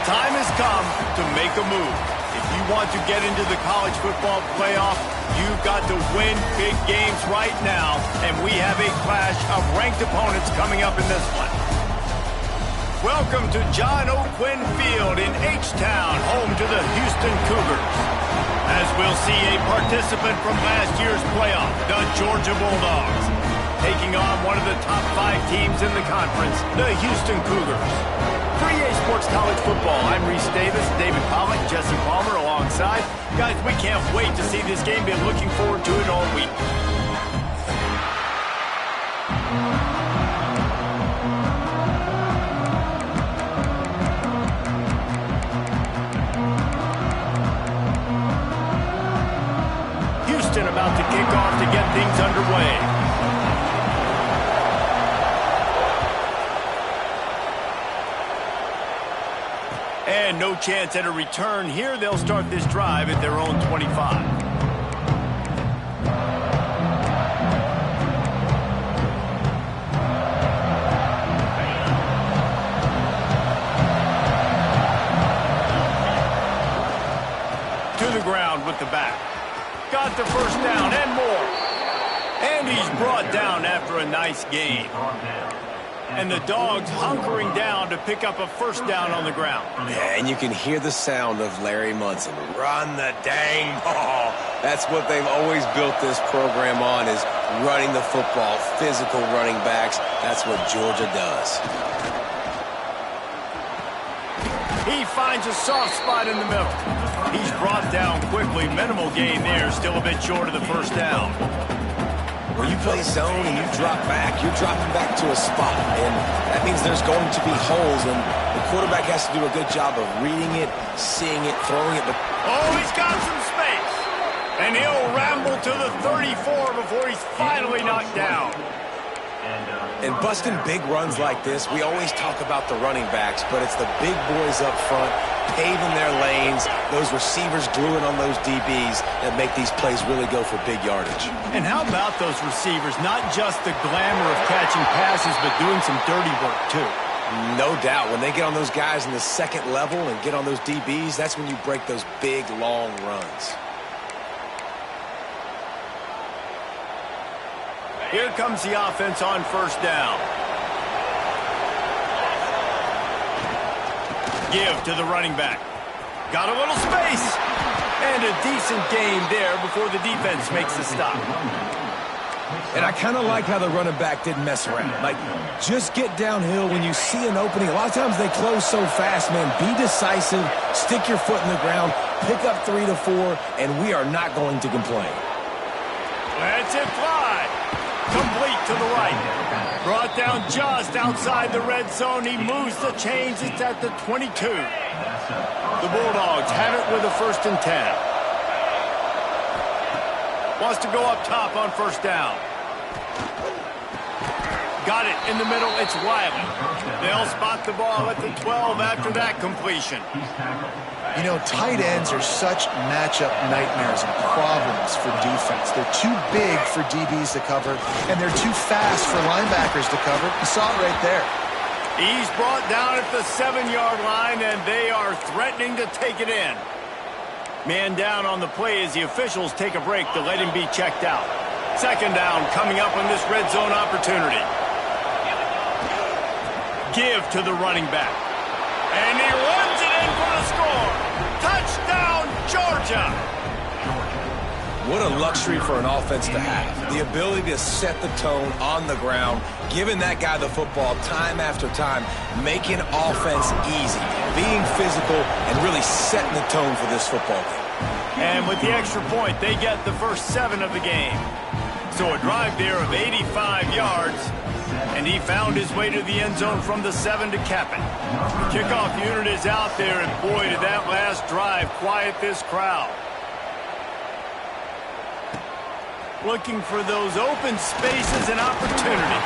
time has come to make a move. If you want to get into the college football playoff, you've got to win big games right now, and we have a clash of ranked opponents coming up in this one. Welcome to John O'Quinn Field in H-Town, home to the Houston Cougars. As we'll see a participant from last year's playoff, the Georgia Bulldogs, taking on one of the top 5 teams in the conference, the Houston Cougars. For EA Sports College Football, I'm Reese Davis, David Pollack, Jesse Palmer alongside. Guys, we can't wait to see this game. Been looking forward to it all week. Houston about to kick off to get things underway. And no chance at a return here. They'll start this drive at their own 25. To the ground with the back. Got the first down and more. And he's brought down after a nice gain. And the Dogs hunkering down to pick up a first down on the ground. Yeah, and you can hear the sound of Larry Munson. Run the dang ball. That's what they've always built this program on, is running the football, physical running backs. That's what Georgia does. He finds a soft spot in the middle. He's brought down quickly. Minimal gain there, still a bit short of the first down. When you play zone and you drop back, you're dropping back to a spot. And that means there's going to be holes, and the quarterback has to do a good job of reading it, seeing it, throwing it. But oh, he's got some space. And he'll ramble to the 34 before he's finally knocked down. And busting big runs like this, we always talk about the running backs, but it's the big boys up front, paving their lanes, those receivers gluing on those DBs that make these plays really go for big yardage. And how about those receivers? Not just the glamour of catching passes, but doing some dirty work too. No doubt. When they get on those guys in the second level and get on those DBs, that's when you break those big, long runs. Here comes the offense on first down. Give to the running back. Got a little space. And a decent gain there before the defense makes the stop. And I kind of like how the running back didn't mess around. Like, just get downhill when you see an opening. A lot of times they close so fast, man. Be decisive. Stick your foot in the ground. Pick up 3 to 4, and we are not going to complain. Let's it fly. Complete to the right. Brought down just outside the red zone. He moves the chains. It's at the 22. The Bulldogs have it with a 1st and 10. Wants to go up top on first down. Got it in the middle. It's Wiley. They'll spot the ball at the 12 after that completion. You know, tight ends are such matchup nightmares and problems for defense. They're too big for DBs to cover, and they're too fast for linebackers to cover. You saw it right there. He's brought down at the 7-yard line, and they are threatening to take it in. Man down on the play as the officials take a break to let him be checked out. 2nd down coming up on this red zone opportunity. Give to the running back. And he runs it in for the score. Touchdown, Georgia. What a luxury for an offense to have. The ability to set the tone on the ground, giving that guy the football time after time, making offense easy, being physical, and really setting the tone for this football game. And with the extra point, they get the first 7 of the game. So a drive there of 85 yards. And he found his way to the end zone from the 7 to cap it. The kickoff unit is out there, and boy, did that last drive quiet this crowd. Looking for those open spaces and opportunity.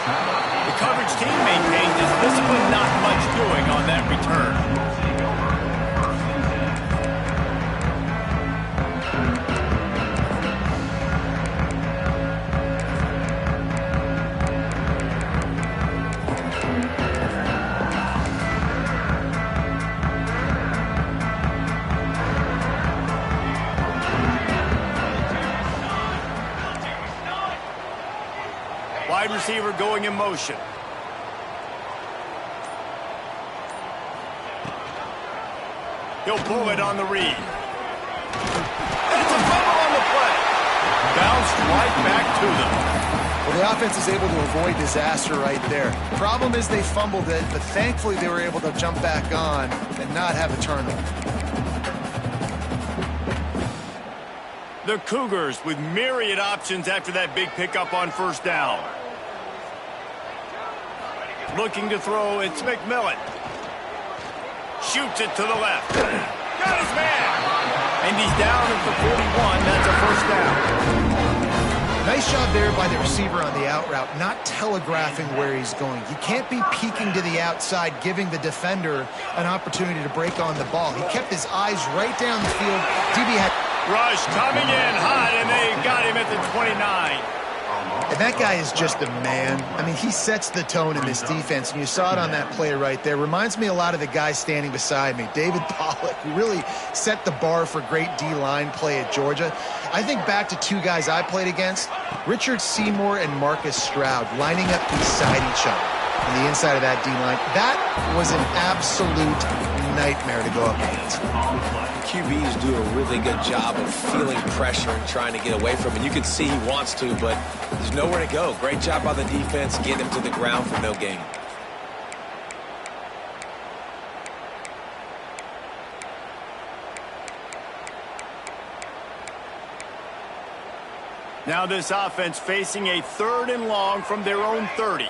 The coverage team maintains his discipline, not much doing on that return. receiver going in motion. He'll pull it on the read. It's a fumble on the play. Bounced right back to them. Well, the offense is able to avoid disaster right there. Problem is they fumbled it, but thankfully they were able to jump back on and not have a turnover. The Cougars with myriad options after that big pickup on first down. Looking to throw, it's McMillan. Shoots it to the left. Got his man. And he's down at the 41. That's a first down. Nice job there by the receiver on the out route, not telegraphing where he's going. He can't be peeking to the outside, giving the defender an opportunity to break on the ball. He kept his eyes right down the field. DB had... Rush coming in hot, and they got him at the 29. And that guy is just a man. I mean, he sets the tone in this defense, and you saw it on that play right there. Reminds me a lot of the guy standing beside me, David Pollock, who really set the bar for great D-line play at Georgia. I think back to two guys I played against, Richard Seymour and Marcus Stroud, lining up beside each other on the inside of that D-line. That was an absolute nightmare to go up against. QBs do a really good job of feeling pressure and trying to get away from it. You can see he wants to, but there's nowhere to go. Great job by the defense, getting him to the ground for no gain. Now this offense facing a 3rd and long from their own 30.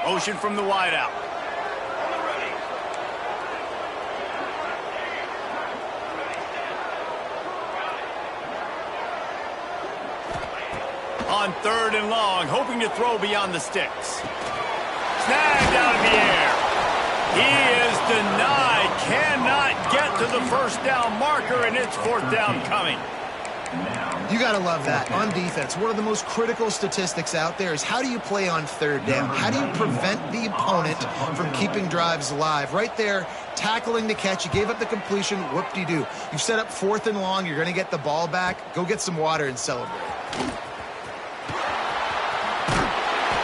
Motion from the wideout. On 3rd and long, hoping to throw beyond the sticks. Snagged out of the air. He is denied. Cannot get to the first down marker, and it's 4th down coming. You got to love that. On defense, one of the most critical statistics out there is how do you play on 3rd down? How do you prevent the opponent from keeping drives alive? Right there, tackling the catch. You gave up the completion. Whoop-de-doo. You've set up 4th and long. You're going to get the ball back. Go get some water and celebrate.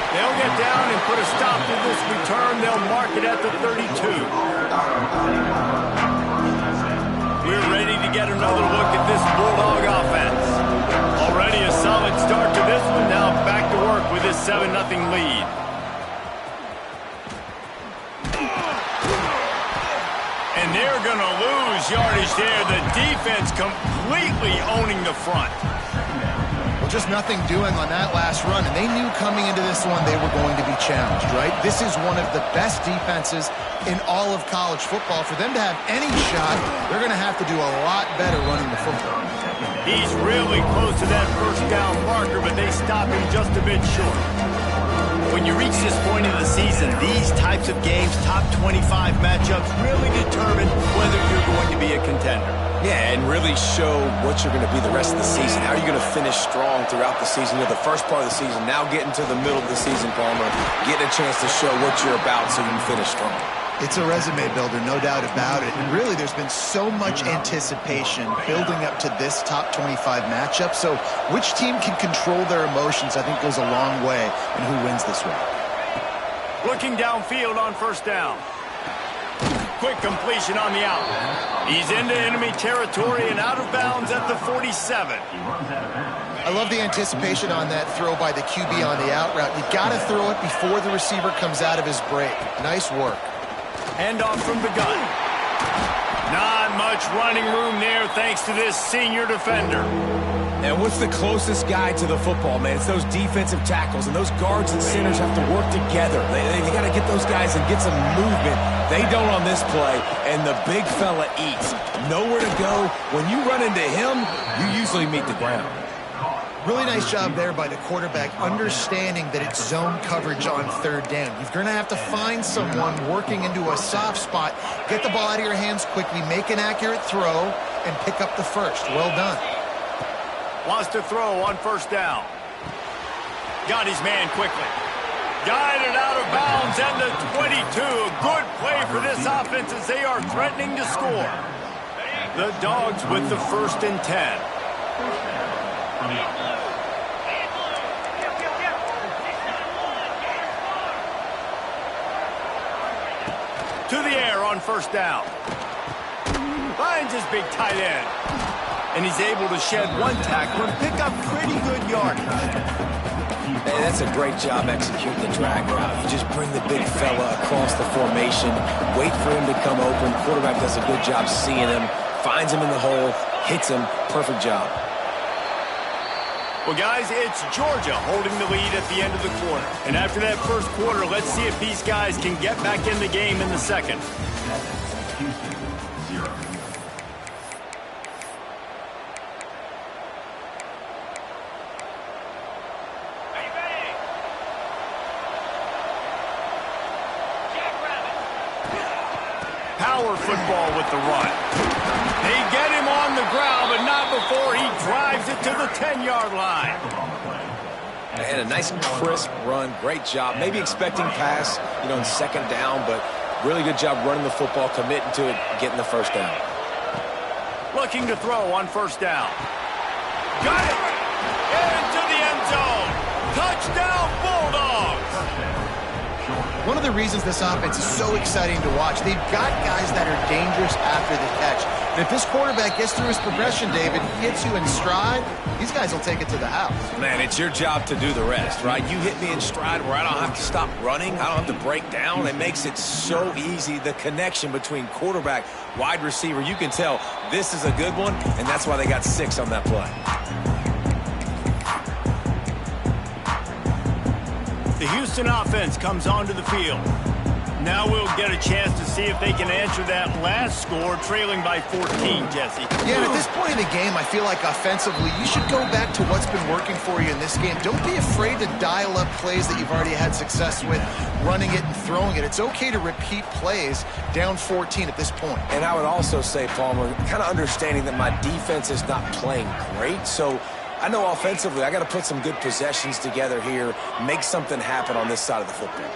They'll get down and put a stop to this return. They'll mark it at the 32. We're ready to get another look at this Bulldog offense. Already a solid start to this one. Now back to work with this 7-0 lead. And they're going to lose yardage there. The defense completely owning the front. Just nothing doing on that last run, and they knew coming into this one they were going to be challenged, right? This is one of the best defenses in all of college football. For them to have any shot, they're going to have to do a lot better running the football. He's really close to that first down marker, but they stop him just a bit short. When you reach this point in the season, these types of games, top 25 matchups, really determine whether you're going to be a contender. Yeah, and really show what you're going to be the rest of the season. How are you going to finish strong throughout the season? You know, the first part of the season, now getting to the middle of the season, Palmer, getting a chance to show what you're about so you can finish strong. It's a resume builder, no doubt about it. And really, there's been so much anticipation building up to this top 25 matchup. So which team can control their emotions, I think, goes a long way in who wins this one. Looking downfield on first down. Quick completion on the out. He's into enemy territory and out of bounds at the 47. I love the anticipation on that throw by the QB on the out route. You got to throw it before the receiver comes out of his break. Nice work. Handoff from the gun. Not much running room there thanks to this senior defender. And what's the closest guy to the football, man? It's those defensive tackles, and those guards and centers have to work together. They got to get those guys and get some movement. They don't on this play, and the big fella eats. Nowhere to go. When you run into him, you usually meet the ground. Really nice job there by the quarterback, understanding that it's zone coverage on 3rd down. You're going to have to find someone working into a soft spot, get the ball out of your hands quickly, make an accurate throw, and pick up the first. Well done. Wants to throw on first down. Got his man quickly. Guided out of bounds and the 22. Good play for this offense as they are threatening to score. The Dogs with the 1st and 10. on first down. Finds his big tight end. And he's able to shed one tackle and pick up pretty good yardage. Hey, that's a great job executing the drag route. You just bring the big fella across the formation, wait for him to come open. Quarterback does a good job seeing him, finds him in the hole, hits him. Perfect job. Well, guys, it's Georgia holding the lead at the end of the quarter. And after that first quarter, let's see if these guys can get back in the game in the second. Power football with the run. They get him on the ground, but not before he drives it to the 10-yard line. And a nice crisp run. Great job. Maybe expecting pass, in second down, but really good job running the football, committing to it, getting the first down. Looking to throw on first down. Got it! Into the end zone. Touchdown, Bulldogs! One of the reasons this offense is so exciting to watch, they've got guys that are dangerous after the catch. And if this quarterback gets through his progression, David, hits you in stride, these guys will take it to the house. Man, it's your job to do the rest, right? You hit me in stride where I don't have to stop running. I don't have to break down. It makes it so easy. The connection between quarterback, wide receiver, you can tell this is a good one, and that's why they got 6 on that play. The Houston offense comes onto the field. Now we'll get a chance to see if they can answer that last score, trailing by 14, Jesse. Yeah, and at this point in the game, I feel like offensively, you should go back to what's been working for you in this game. Don't be afraid to dial up plays that you've already had success with, running it and throwing it. It's okay to repeat plays down 14 at this point. And I would also say, Palmer, kind of understanding that my defense is not playing great, so I know offensively I got to put some good possessions together here, make something happen on this side of the football.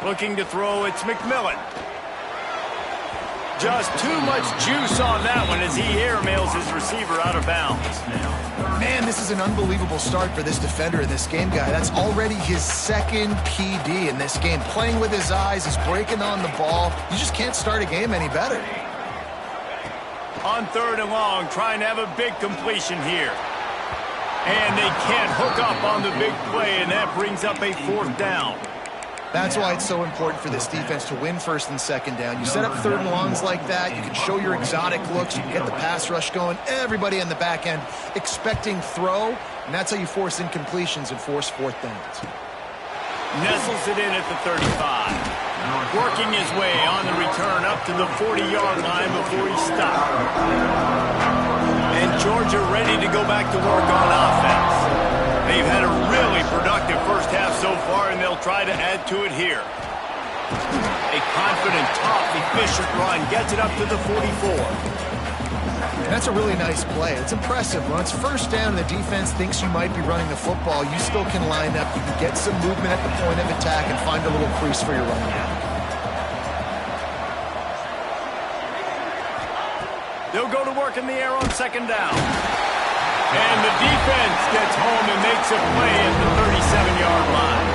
Looking to throw, it's McMillan. Just too much juice on that one as he airmails his receiver out of bounds. Man, this is an unbelievable start for this defender in this game, guy. That's already his second PD in this game. Playing with his eyes, he's breaking on the ball. You just can't start a game any better. On third and long, trying to have a big completion here. And they can't hook up on the big play, and that brings up a fourth down. That's why it's so important for this defense to win first and second down. You set up third and longs like that, you can show your exotic looks, you can get the pass rush going, everybody in the back end expecting throw, and that's how you force incompletions and force fourth downs. Nestles it in at the 35. Working his way on the return up to the 40-yard line before he stopped. And Georgia ready to go back to work on offense. They've had a really productive first half so far, and they'll try to add to it here. A confident, tough, efficient run gets it up to the 44. That's a really nice play. It's impressive. When it's first down and the defense thinks you might be running the football, you still can line up. You can get some movement at the point of attack and find a little crease for your running back. They'll go to work in the air on second down. And the defense gets home and makes a play at the 37-yard line.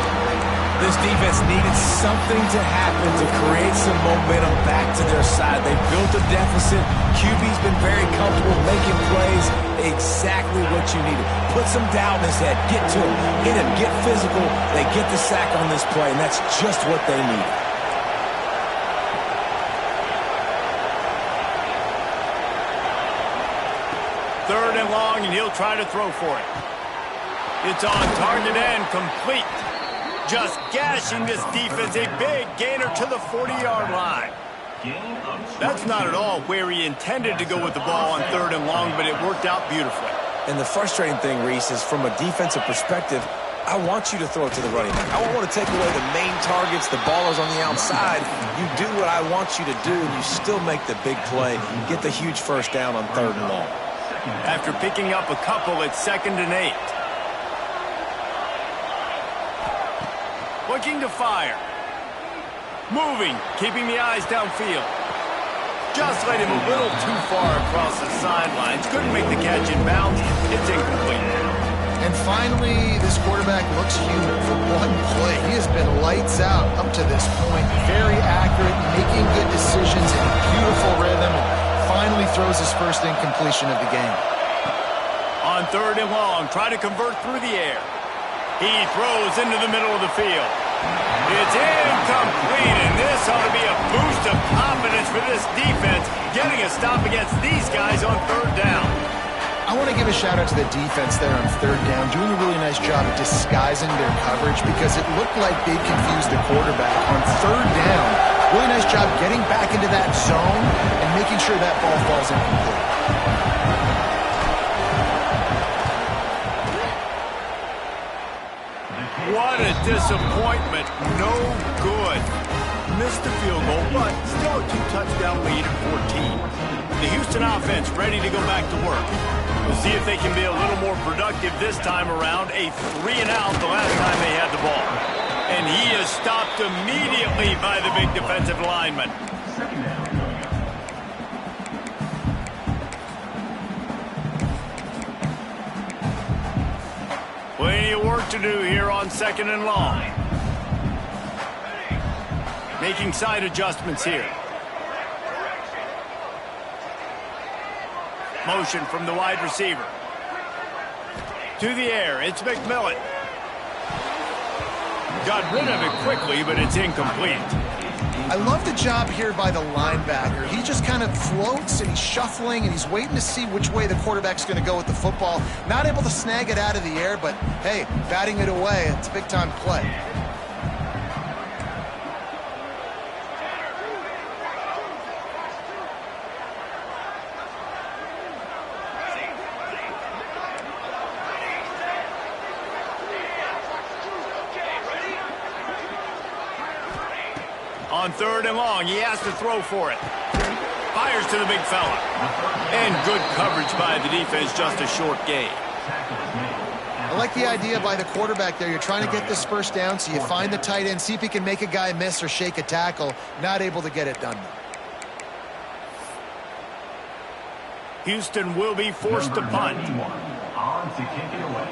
This defense needed something to happen to create some momentum back to their side. They built a deficit. QB's been very comfortable making plays. Exactly what you needed. Put some doubt in his head. Get to him. Hit him. Get physical. They get the sack on this play, and that's just what they needed. Third and long, and he'll try to throw for it. It's on target and complete. Just gashing this defense. A big gainer to the 40-yard line. That's not at all where he intended to go with the ball on third and long, but it worked out beautifully. And the frustrating thing, Reese, is from a defensive perspective, I want you to throw it to the running back. I don't want to take away the main targets, the ballers on the outside. You do what I want you to do, and you still make the big play, get the huge first down on third and long. After picking up a couple, it's 2nd and 8. Looking to fire. Moving, keeping the eyes downfield. Just laid him a little too far across the sidelines. Couldn't make the catch in bounds. It's incomplete. And finally, this quarterback looks human for one play. He has been lights out up to this point. Very accurate, making good decisions in a beautiful rhythm, and finally throws his first incompletion of the game. On 3rd and long, try to convert through the air. He throws into the middle of the field. It's incomplete, and this ought to be a boost of confidence for this defense, getting a stop against these guys on 3rd down. I want to give a shout-out to the defense there on 3rd down, doing a really nice job of disguising their coverage because it looked like they confused the quarterback on 3rd down. Really nice job getting back into that zone and making sure that ball falls incomplete. What a disappointment. No good. Missed the field goal, but still a 2-touchdown lead at 14. The Houston offense ready to go back to work. We'll see if they can be a little more productive this time around. A 3-and-out the last time they had the ball. And he is stopped immediately by the big defensive lineman. Plenty of work to do here on 2nd and long. Making side adjustments here. Motion from the wide receiver. To the air, it's McMillan. Got rid of it quickly, but it's incomplete. I love the job here by the linebacker. He just kind of floats, and he's shuffling, and he's waiting to see which way the quarterback's going to go with the football. Not able to snag it out of the air, but, hey, batting it away, it's a big-time play. On 3rd and long, he has to throw for it. Fires to the big fella. And good coverage by the defense, just a short gain. I like the idea by the quarterback there. You're trying to get this first down, so you find the tight end, see if he can make a guy miss or shake a tackle. Not able to get it done. Houston will be forced to punt. On to kick it away.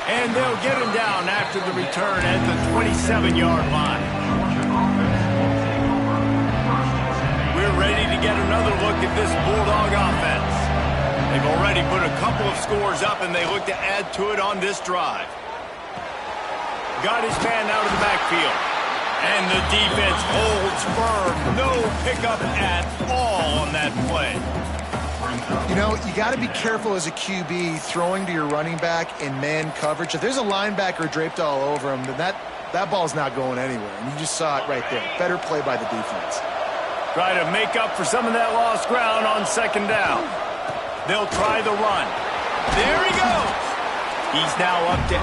And they'll get him down after the return at the 27-yard line. We're ready to get another look at this Bulldog offense. They've already put a couple of scores up, and they look to add to it on this drive. Got his man out of the backfield. And the defense holds firm. No pickup at all on that play. You know, you got to be careful as a QB throwing to your running back in man coverage. If there's a linebacker draped all over him, then that ball's not going anywhere. And you just saw it right there. Better play by the defense. Try to make up for some of that lost ground on 2nd down. They'll try the run. There he goes. He's now up to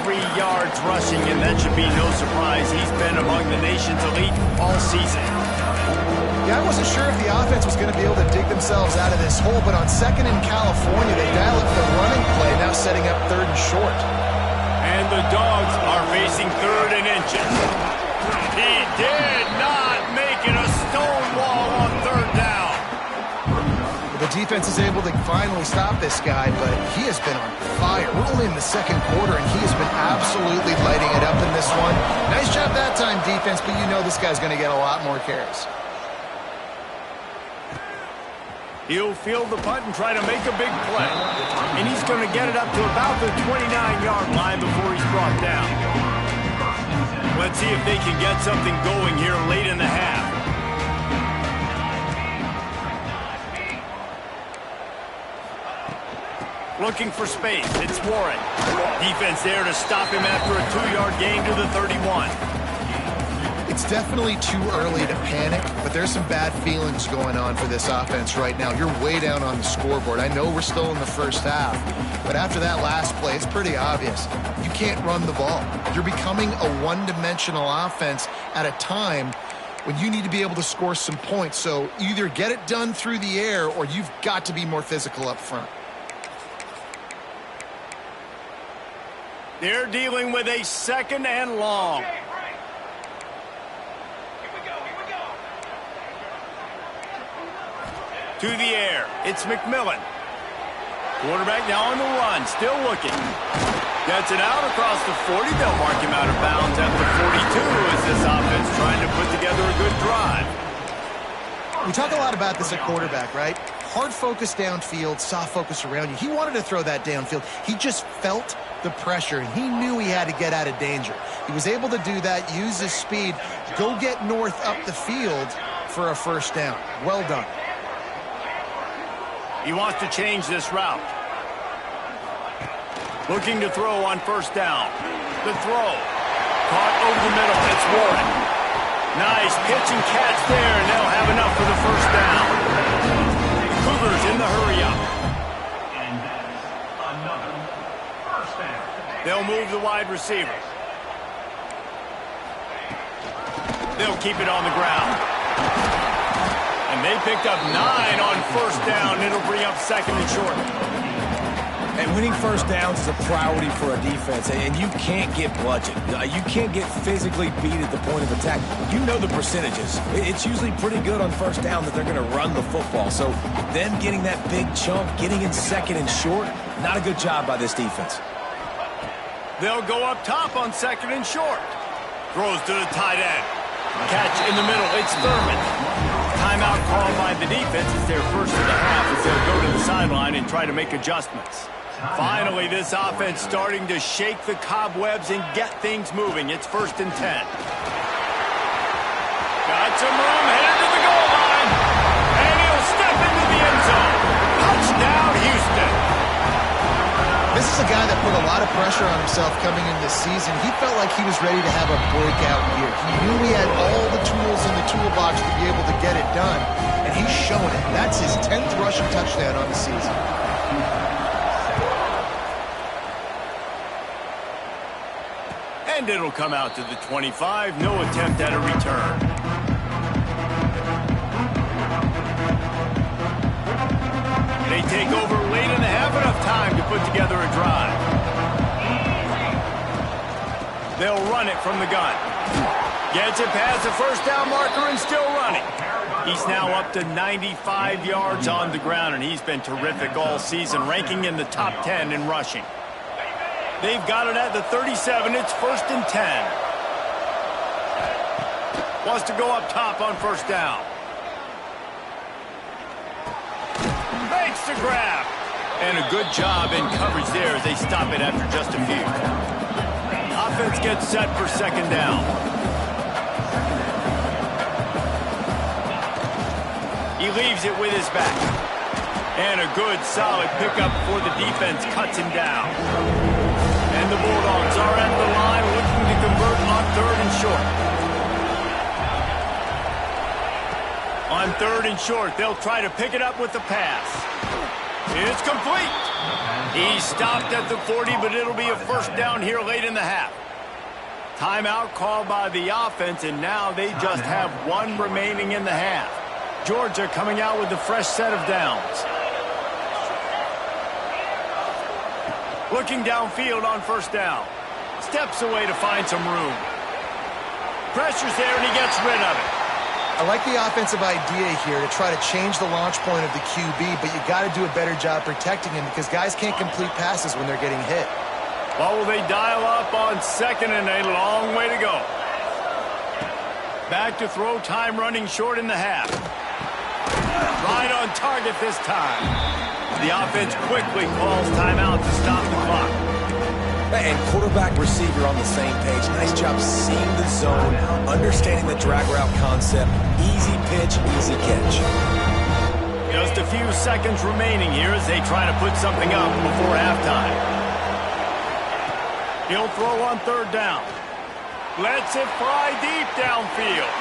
83 yards rushing, and that should be no surprise. He's been among the nation's elite all season. Yeah, I wasn't sure if the offense was going to be able to dig themselves out of this hole, but on 2nd in California, they dial up the running play, now setting up 3rd and short. And the Dogs are facing 3rd and inches. He did not make it a stone wall on 3rd down. The defense is able to finally stop this guy, but he has been on fire. We're only in the 2nd quarter, and he has been absolutely lighting it up in this one. Nice job that time, defense, but you know this guy's going to get a lot more carries. He'll field the punt and try to make a big play. And he's going to get it up to about the 29-yard line before he's brought down. Let's see if they can get something going here late in the half. Looking for space. It's Warren. Defense there to stop him after a 2-yard gain to the 31. It's definitely too early to panic, but there's some bad feelings going on for this offense right now. You're way down on the scoreboard. I know we're still in the first half, but after that last play, it's pretty obvious. You can't run the ball. You're becoming a one-dimensional offense at a time when you need to be able to score some points. So either get it done through the air or you've got to be more physical up front. They're dealing with a 2nd and long. To the air, it's McMillan. Quarterback now on the run, still looking. Gets it out across the 40. They'll mark him out of bounds at the 42 as this offense trying to put together a good drive. We talk a lot about this at quarterback, right? Hard focus downfield, soft focus around you. He wanted to throw that downfield. He just felt the pressure, and he knew he had to get out of danger. He was able to do that, use his speed, go get north up the field for a first down. Well done. He wants to change this route. Looking to throw on first down. The throw. Caught over the middle. It's Warren. Nice pitch and catch there, and they'll have enough for the first down. The Cougars in the hurry-up. And that's another first down. They'll move the wide receiver. They'll keep it on the ground. And they picked up 9 on first down. It'll bring up second and short. And winning first downs is a priority for a defense, and you can't get bludgeoned. You can't get physically beat at the point of attack. You know the percentages. It's usually pretty good on first down that they're going to run the football. So them getting that big chunk, getting in second and short, not a good job by this defense. They'll go up top on second and short. Throws to the tight end. Catch in the middle. It's Thurman. Timeout called by the defense. It's their first of the half as they'll go to the sideline and try to make adjustments. Finally, this offense starting to shake the cobwebs and get things moving. It's 1st and 10. Got some room, headed to the goal line. And he'll step into the end zone. Touchdown, Houston. This is a guy that put a lot of pressure on himself coming into this season. He felt like he was ready to have a breakout year. He knew he had all the tools in the toolbox to be able to get it done, and he's shown it. That's his 10th rushing touchdown on the season. And it'll come out to the 25. No attempt at a return. They take over late in the half, enough time to put together a drive. They'll run it from the gun. Gets it past the first down marker and still running. He's now up to 95 yards on the ground, and he's been terrific all season, ranking in the top 10 in rushing. They've got it at the 37. It's 1st and 10. Wants to go up top on first down. Makes the grab. And a good job in coverage there as they stop it after just a few. Offense gets set for second down. He leaves it with his back. And a good, solid pickup before the defense cuts him down. And the Bulldogs are at the line looking to convert on 3rd and short. On 3rd and short, they'll try to pick it up with the pass. It's complete. He stopped at the 40, but it'll be a first down here late in the half. Timeout called by the offense, and now they just have 1 remaining in the half. Georgia coming out with a fresh set of downs. Looking downfield on first down. Steps away to find some room. Pressure's there, and he gets rid of it. I like the offensive idea here to try to change the launch point of the QB, but you got to do a better job protecting him because guys can't complete passes when they're getting hit. Well, will they dial up on 2nd and a long way to go? Back to throw, time running short in the half. Right on target this time. The offense quickly calls timeout to stop the clock. And quarterback receiver on the same page. Nice job seeing the zone, understanding the drag route concept. Easy pitch, easy catch. Just a few seconds remaining here as they try to put something up before halftime. He'll throw on 3rd down. Lets it fly deep downfield.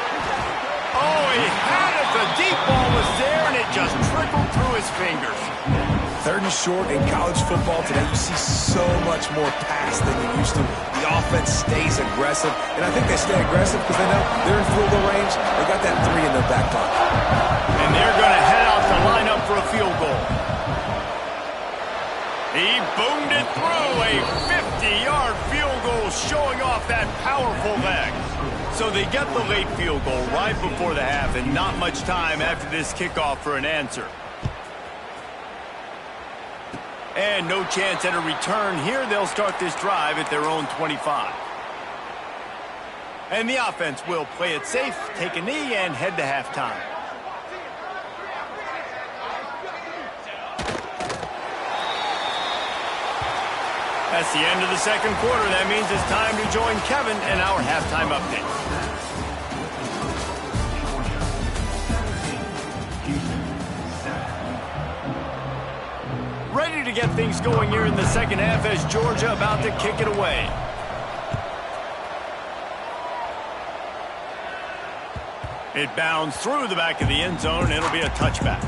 Oh, he had it. The deep ball was there, and it just trickled through his fingers. 3rd and short in college football today, you see so much more pass than you used to. The offense stays aggressive, and I think they stay aggressive because they know they're in field goal range. They got that 3 in their back pocket. And they're going to head out to line up for a field goal. He boomed it through a 50-yard field goal, showing off that powerful leg. So they get the late field goal right before the half, and not much time after this kickoff for an answer. And no chance at a return here. They'll start this drive at their own 25. And the offense will play it safe, take a knee, and head to halftime. That's the end of the second quarter. That means it's time to join Kevin and our halftime update. Ready to get things going here in the second half as Georgia about to kick it away. It bounds through the back of the end zone, and it'll be a touchback.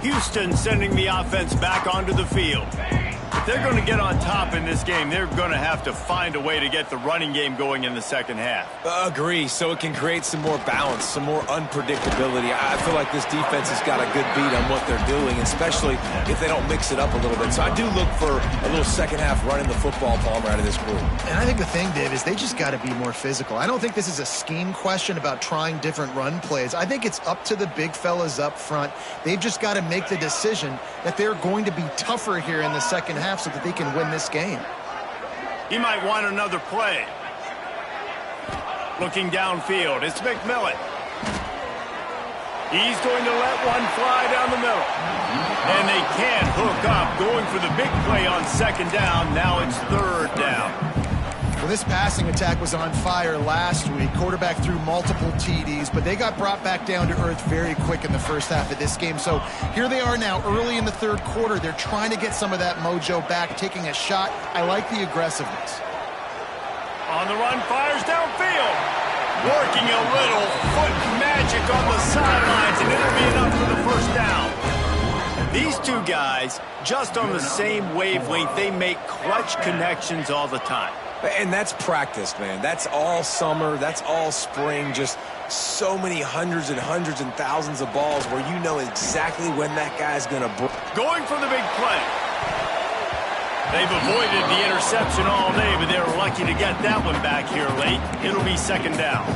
Houston sending the offense back onto the field. If they're going to get on top in this game, they're going to have to find a way to get the running game going in the second half. Agree, so it can create some more balance, some more unpredictability. I feel like this defense has got a good beat on what they're doing, especially if they don't mix it up a little bit. So I do look for a little second half running the football, Palmer, out of this group. And I think the thing, Dave, is they just got to be more physical. I don't think this is a scheme question about trying different run plays. I think it's up to the big fellas up front. They've just got to make the decision that they're going to be tougher here in the second half so that they can win this game. He might want another play. Looking downfield, it's McMillan. He's going to let one fly down the middle. And they can't hook up, going for the big play on second down. Now it's third down. Well, this passing attack was on fire last week. Quarterback threw multiple TDs, but they got brought back down to earth very quick in the first half of this game. So here they are now early in the third quarter. They're trying to get some of that mojo back, taking a shot. I like the aggressiveness. On the run, fires downfield. Working a little foot magic on the sidelines, and it'll be enough for the first down. These two guys, just on the same wavelength, they make clutch connections all the time. And that's practice, man. That's all summer. That's all spring. Just so many hundreds and thousands of balls where you know exactly when that guy's going to break. Going for the big play. They've avoided the interception all day, but they're lucky to get that one back here late. It'll be second down.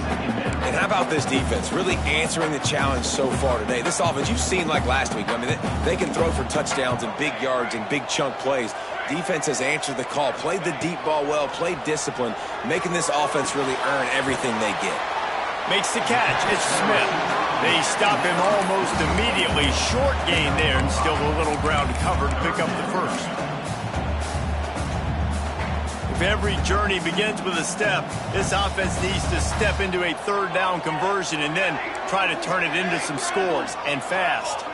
And how about this defense? Really answering the challenge so far today. This offense, you've seen like last week. I mean, they can throw for touchdowns and big yards and big chunk plays. Defense has answered the call, played the deep ball well, played discipline, making this offense really earn everything they get. Makes the catch. It's Smith. They stop him almost immediately. Short gain there, and still a little ground to cover to pick up the first. If every journey begins with a step, this offense needs to step into a third down conversion and then try to turn it into some scores, and fast.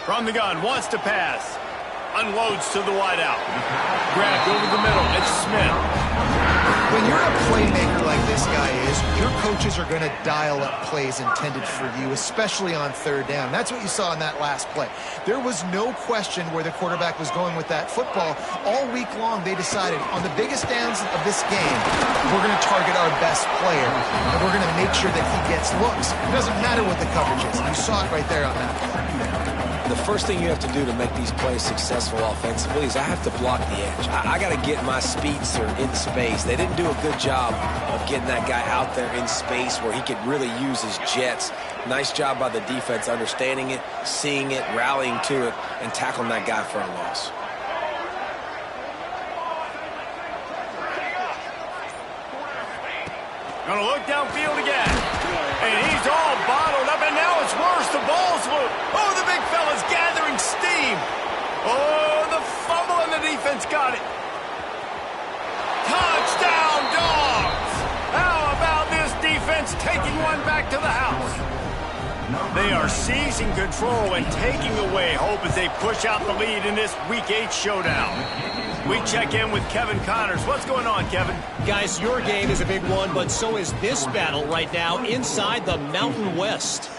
From the gun, wants to pass. Unloads to the wideout. Grabbed over the middle. It's Smith. When you're a playmaker like this guy is, your coaches are going to dial up plays intended for you, especially on third down. That's what you saw in that last play. There was no question where the quarterback was going with that football. All week long, they decided on the biggest downs of this game, we're going to target our best player, and we're going to make sure that he gets looks. It doesn't matter what the coverage is. You saw it right there on that play. The first thing you have to do to make these plays successful offensively is I have to block the edge. I got to get my speedster in space. They didn't do a good job of getting that guy out there in space where he could really use his jets. Nice job by the defense understanding it, seeing it, rallying to it, and tackling that guy for a loss. Gonna look downfield again. And he's all bottled up, and now it's worse. The ball's loose. Oh, the big fella's gathering steam. Oh, the fumble, and the defense got it. Touchdown, Dogs. How about this defense taking one back to the house? They are seizing control and taking away hope as they push out the lead in this Week 8 showdown. We check in with Kevin Connors. What's going on, Kevin? Guys, your game is a big one, but so is this battle right now inside the Mountain West.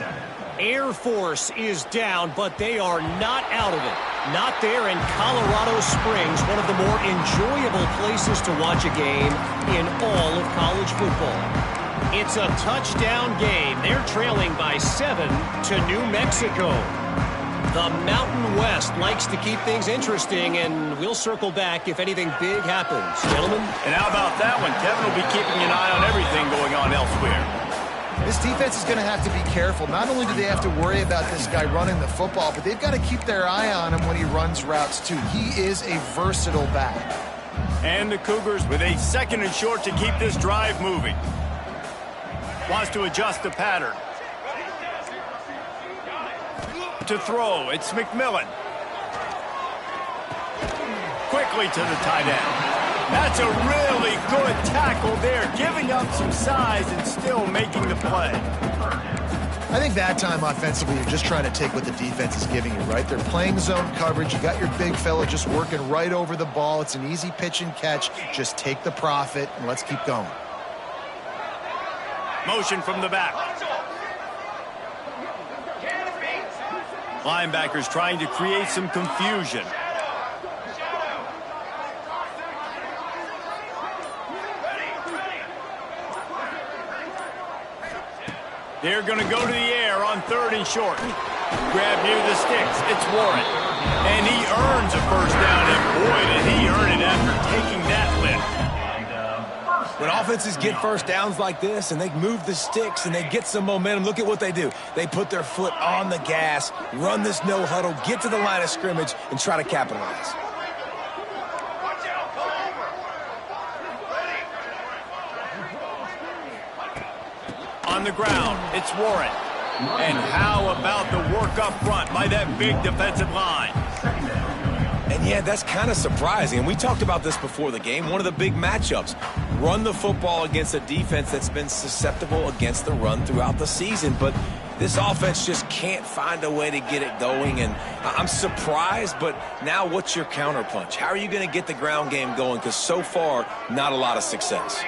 Air Force is down, but they are not out of it. Not there in Colorado Springs, one of the more enjoyable places to watch a game in all of college football. It's a touchdown game. They're trailing by 7 to New Mexico. The Mountain West likes to keep things interesting, and we'll circle back if anything big happens. Gentlemen? And how about that one? Kevin will be keeping an eye on everything going on elsewhere. This defense is going to have to be careful. Not only do they have to worry about this guy running the football, but they've got to keep their eye on him when he runs routes, too. He is a versatile back. And the Cougars with a 2nd and short to keep this drive moving. Wants to adjust the pattern. To throw, it's McMillan. Quickly to the tight end. That's a really good tackle there, giving up some size and still making the play. I think that time offensively, you're just trying to take what the defense is giving you, right? They're playing zone coverage. You got your big fella just working right over the ball. It's an easy pitch and catch. Just take the profit and let's keep going. Motion from the back. Linebackers trying to create some confusion. They're going to go to the air on 3rd and short. Grab near the sticks. It's Warren. And he earns a first down. And boy, did he earn it after taking that lift. When offenses get first downs like this and they move the sticks and they get some momentum, look at what they do. They put their foot on the gas, run this no huddle, get to the line of scrimmage, and try to capitalize. On the ground, it's Warren. And how about the work up front by that big defensive line? And yeah, that's kind of surprising. And we talked about this before the game. One of the big matchups. Run the football against a defense that's been susceptible against the run throughout the season. But this offense just can't find a way to get it going. And I'm surprised, but now what's your counterpunch? How are you going to get the ground game going? Because so far, not a lot of success.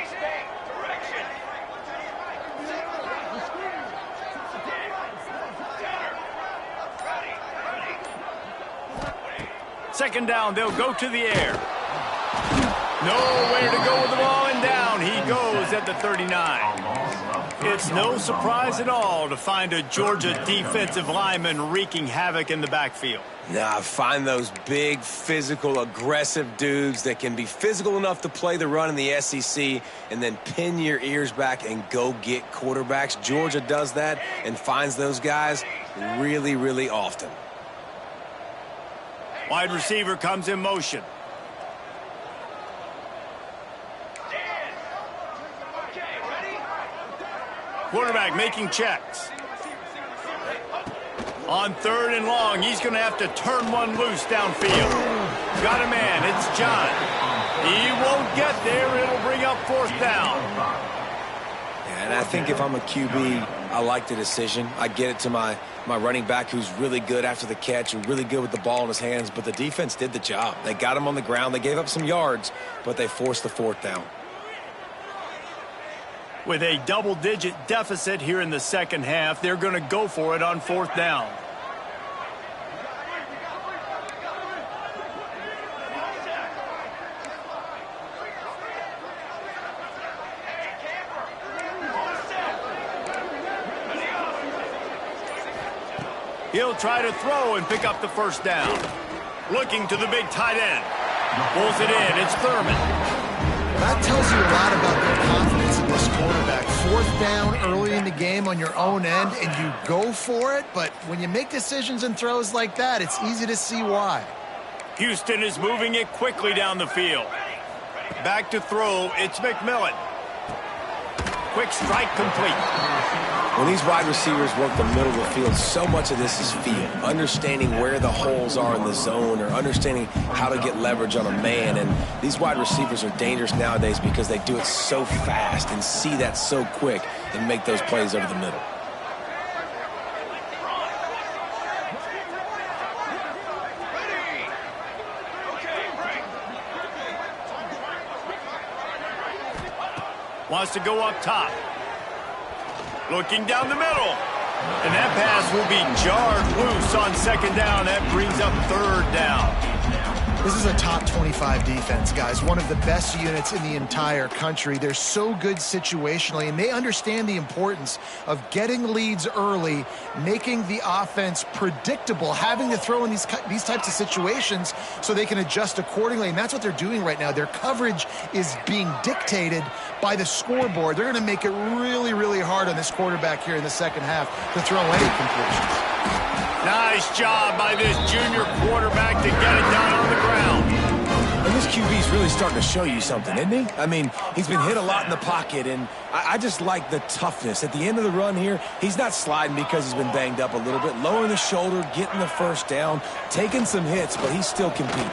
Second down, they'll go to the air. Nowhere to go with the ball, and down he goes at the 39. It's no surprise at all to find a Georgia defensive lineman wreaking havoc in the backfield. Nah, find those big, physical, aggressive dudes that can be physical enough to play the run in the SEC and then pin your ears back and go get quarterbacks. Georgia does that and finds those guys really, really often. Wide receiver comes in motion. Quarterback making checks. On 3rd and long, he's going to have to turn one loose downfield. Got a man, it's John. He won't get there, it'll bring up 4th down. Yeah, and I think if I'm a QB, I like the decision. I get it to my running back who's really good after the catch and really good with the ball in his hands, but the defense did the job. They got him on the ground. They gave up some yards, but they forced the 4th down. With a double-digit deficit here in the second half, they're going to go for it on 4th down. He'll try to throw and pick up the first down. Looking to the big tight end. Pulls it in. It's Thurman. That tells you a lot about their confidence in this quarterback. 4th down early in the game on your own end, and you go for it. But when you make decisions and throws like that, it's easy to see why. Houston is moving it quickly down the field. Back to throw. It's McMillan. Quick strike complete. When these wide receivers work the middle of the field, so much of this is feel. Understanding where the holes are in the zone or understanding how to get leverage on a man. And these wide receivers are dangerous nowadays because they do it so fast and see that so quick and make those plays over the middle. Wants to go up top. Looking down the middle. And that pass will be jarred loose on 2nd down. That brings up 3rd down. This is a top 25 defense, guys. One of the best units in the entire country. They're so good situationally, and they understand the importance of getting leads early, making the offense predictable, having to throw in these types of situations so they can adjust accordingly, and that's what they're doing right now. Their coverage is being dictated by the scoreboard. They're going to make it really, really hard on this quarterback here in the second half to throw any completions. Nice job by this junior quarterback to get it down on the ground. And this QB's really starting to show you something, isn't he? I mean, he's been hit a lot in the pocket, and I just like the toughness. At the end of the run here, he's not sliding because he's been banged up a little bit. Lowering the shoulder, getting the first down, taking some hits, but he's still competing.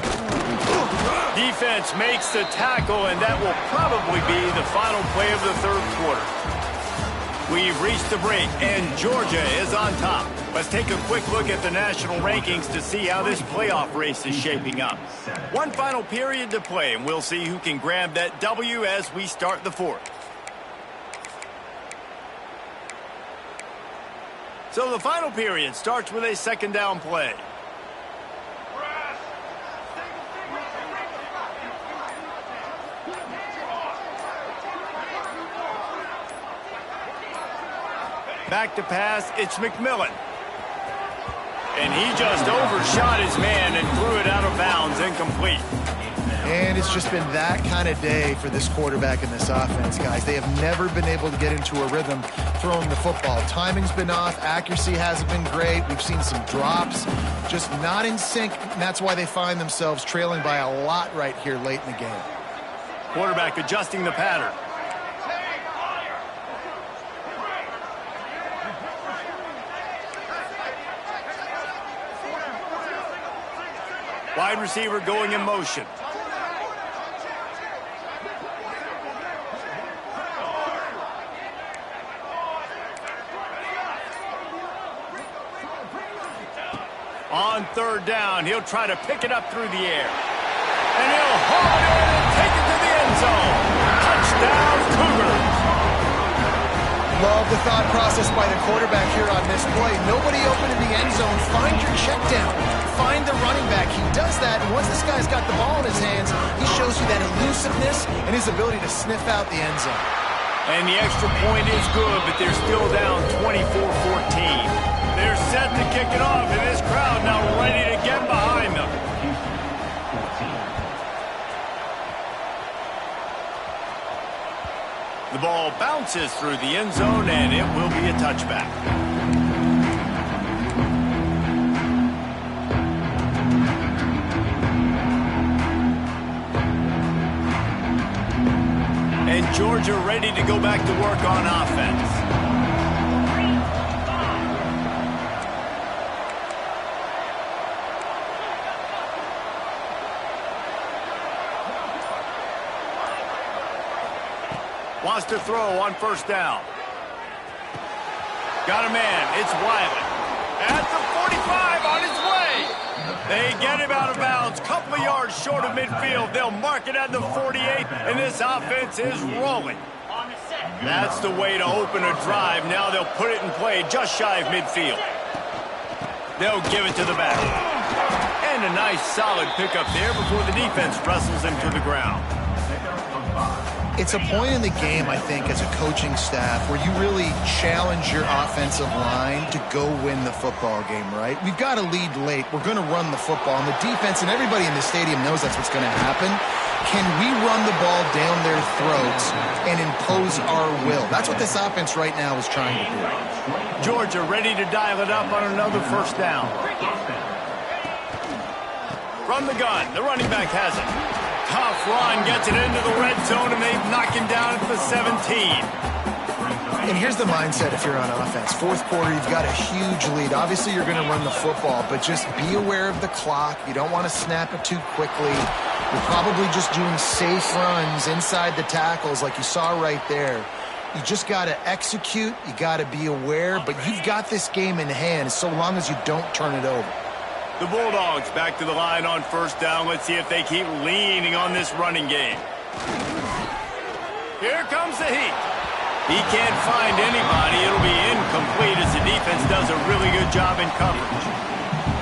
Defense makes the tackle, and that will probably be the final play of the third quarter. We've reached the break, and Georgia is on top. Let's take a quick look at the national rankings to see how this playoff race is shaping up. One final period to play, and we'll see who can grab that W as we start the fourth. So the final period starts with a second down play. Back to pass, it's McMillan. And he just overshot his man and threw it out of bounds, incomplete. And it's just been that kind of day for this quarterback in this offense, guys. They have never been able to get into a rhythm throwing the football. Timing's been off. Accuracy hasn't been great. We've seen some drops, just not in sync. And that's why they find themselves trailing by a lot right here late in the game. Quarterback adjusting the pattern. Wide receiver going in motion. On third down, he'll try to pick it up through the air. And he'll haul it in and take it to the end zone. Touchdown, Cougars. Love the thought process by the quarterback here on this play. Nobody open in the end zone. Find your check down. Find the running back. He does that, and once this guy's got the ball in his hands, he shows you that elusiveness and his ability to sniff out the end zone. And the extra point is good, but they're still down 24-14. They're set to kick it off, and this crowd now ready to get behind them. The ball bounces through the end zone, and it will be a touchback. And Georgia ready to go back to work on offense. Wants to throw on first down. Got a man. It's Wiley. At the 45 on his way. They get him out of bounds. Couple of yards short of midfield. They'll mark it at the 48, and this offense is rolling. That's the way to open a drive. Now they'll put it in play just shy of midfield. They'll give it to the back. And a nice solid pickup there before the defense wrestles him to the ground. It's a point in the game, I think, as a coaching staff where you really challenge your offensive line to go win the football game, right? We've got to lead late. We're going to run the football. And the defense and everybody in the stadium knows that's what's going to happen. Can we run the ball down their throats and impose our will? That's what this offense right now is trying to do. Georgia ready to dial it up on another first down. From the gun, the running back has it. Tough run, gets it into the red zone, and they knock him down at the 17. And here's the mindset if you're on offense. Fourth quarter, you've got a huge lead. Obviously, you're going to run the football, but just be aware of the clock. You don't want to snap it too quickly. You're probably just doing safe runs inside the tackles like you saw right there. You just got to execute. You got to be aware, but you've got this game in hand so long as you don't turn it over. The Bulldogs back to the line on first down. Let's see if they keep leaning on this running game. Here comes the heat. He can't find anybody. It'll be incomplete as the defense does a really good job in coverage.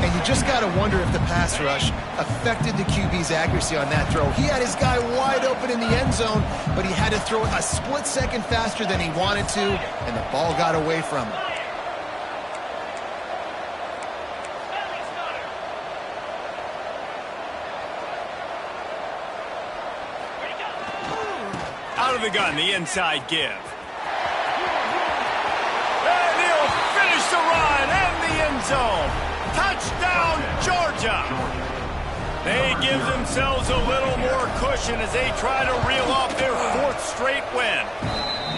And you just got to wonder if the pass rush affected the QB's accuracy on that throw. He had his guy wide open in the end zone, but he had to throw it a split second faster than he wanted to, and the ball got away from him. Out of the gun, the inside give. And he'll finish the run and the end zone. Touchdown, Georgia. They give themselves a little more cushion as they try to reel off their 4th straight win.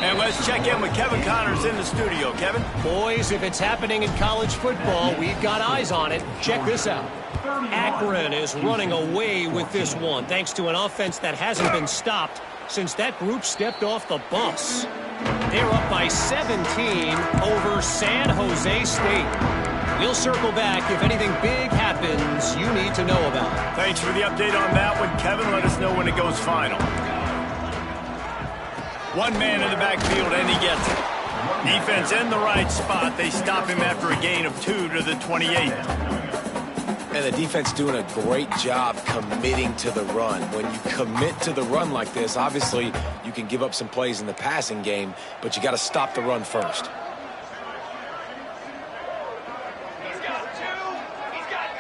And let's check in with Kevin Connors in the studio. Kevin? Boys, if it's happening in college football, we've got eyes on it. Check this out. Akron is running away with this one, thanks to an offense that hasn't been stopped since that group stepped off the bus. They're up by 17 over San Jose State. We'll circle back if anything big happens you need to know about. Thanks for the update on that one, Kevin. Let us know when it goes final. One man in the backfield, and he gets it. Defense in the right spot. They stop him after a gain of 2 to the 28. And the defense doing a great job committing to the run. When you commit to the run like this, obviously you can give up some plays in the passing game, but you got to stop the run first. He's got two. He's got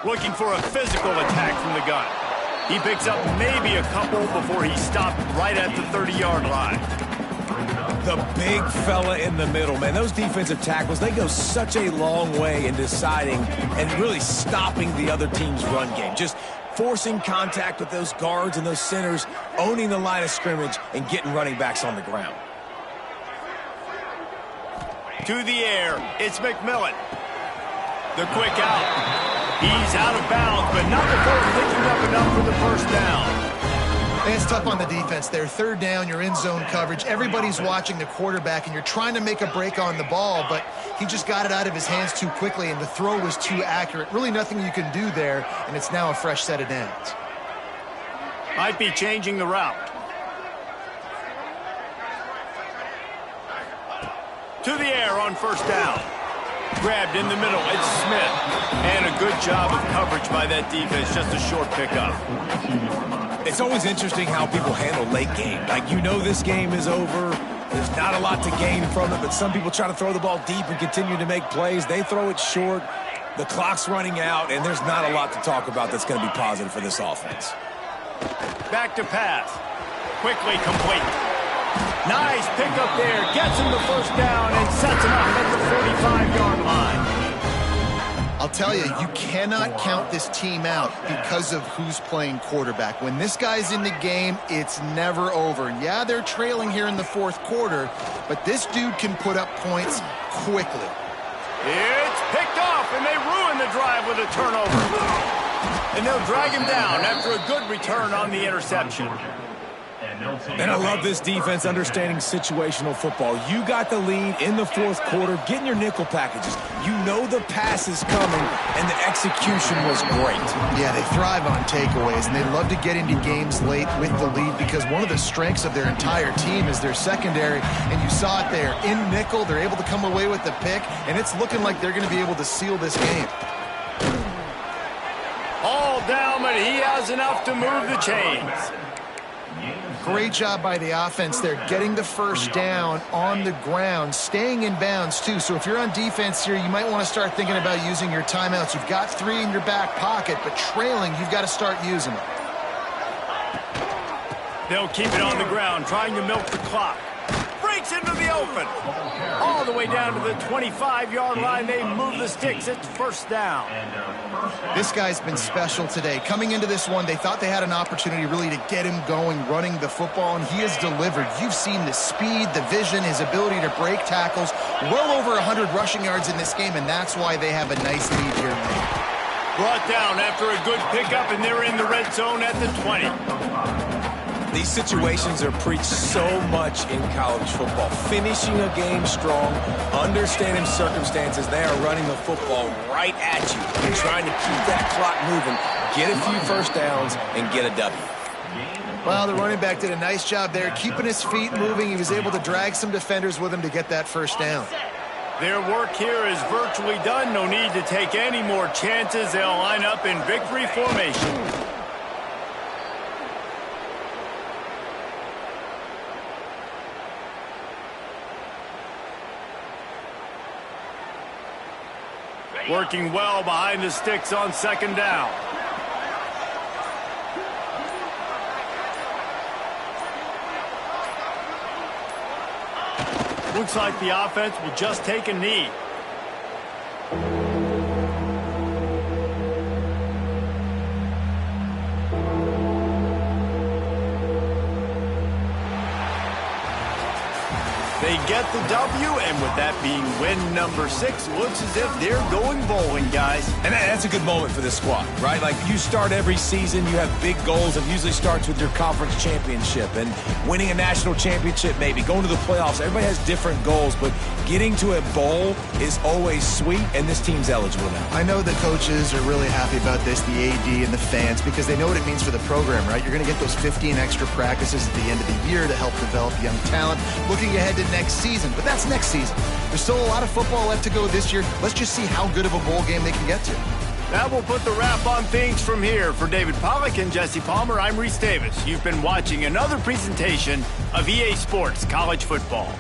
two. Looking for a physical attack from the gun. He picks up maybe a couple before he stopped right at the 30-yard line. The big fella in the middle, man. Those defensive tackles, they go such a long way in deciding and really stopping the other team's run game. Just forcing contact with those guards and those centers, owning the line of scrimmage, and getting running backs on the ground. To the air, it's McMillan. The quick out. He's out of bounds, but not before picking up enough for the first down. And it's tough on the defense there. 3rd down, you're in zone coverage. Everybody's watching the quarterback, and you're trying to make a break on the ball, but he just got it out of his hands too quickly, and the throw was too accurate. Really nothing you can do there, and it's now a fresh set of downs. Might be changing the route. To the air on first down. Grabbed in the middle, it's Smith. And a good job of coverage by that defense, just a short pickup. It's always interesting how people handle late game. Like, you know this game is over. There's not a lot to gain from it, but some people try to throw the ball deep and continue to make plays. They throw it short. The clock's running out, and there's not a lot to talk about that's going to be positive for this offense. Back to pass. Quickly complete. Nice pickup there. Gets him the first down and sets him up at the 45-yard line. I'll tell you, you cannot count this team out because of who's playing quarterback. When this guy's in the game, it's never over. Yeah, they're trailing here in the 4th quarter, but this dude can put up points quickly. It's picked off, and they ruin the drive with a turnover. And they'll drag him down after a good return on the interception. And I love this defense understanding situational football. You got the lead in the 4th quarter, getting your nickel packages. You know the pass is coming, and the execution was great. Yeah, they thrive on takeaways, and they love to get into games late with the lead because one of the strengths of their entire team is their secondary, and you saw it there. In nickel, they're able to come away with the pick, and it's looking like they're going to be able to seal this game. All down, but he has enough to move the chains. Great job by the offense there, getting the first down on the ground, staying in bounds too. So if you're on defense here, you might want to start thinking about using your timeouts. You've got 3 in your back pocket, but trailing, you've got to start using them. They'll keep it on the ground, trying to milk the clock. Breaks into the open. All the way down to the 25-yard line. They move the sticks. It's first down. This guy's been special today. Coming into this one, they thought they had an opportunity really to get him going, running the football, and he has delivered. You've seen the speed, the vision, his ability to break tackles. Well over 100 rushing yards in this game, and that's why they have a nice lead here late. Brought down after a good pickup, and they're in the red zone at the 20. These situations are preached so much in college football. Finishing a game strong, understanding circumstances. They are running the football right at you and trying to keep that clock moving, get a few first downs, and get a W. Well, the running back did a nice job there, keeping his feet moving. He was able to drag some defenders with him to get that first down. Their work here is virtually done. No need to take any more chances. They'll line up in victory formation. Working well behind the sticks on second down. Looks like the offense will just take a knee. They get the W, and with that being win number 6, looks as if they're going bowling, guys. And that's a good moment for this squad, right? Like, you start every season, you have big goals. It usually starts with your conference championship and winning a national championship, maybe going to the playoffs. Everybody has different goals, but getting to a bowl is always sweet, and this team's eligible now. I know the coaches are really happy about this, the AD and the fans, because they know what it means for the program, right? You're going to get those 15 extra practices at the end of the year to help develop young talent. Looking ahead to next season, but that's next season. There's still a lot of football left to go this year. Let's just see how good of a bowl game they can get to. That will put the wrap on things from here. For David Pollack and Jesse Palmer, I'm Reese Davis. You've been watching another presentation of EA Sports College Football.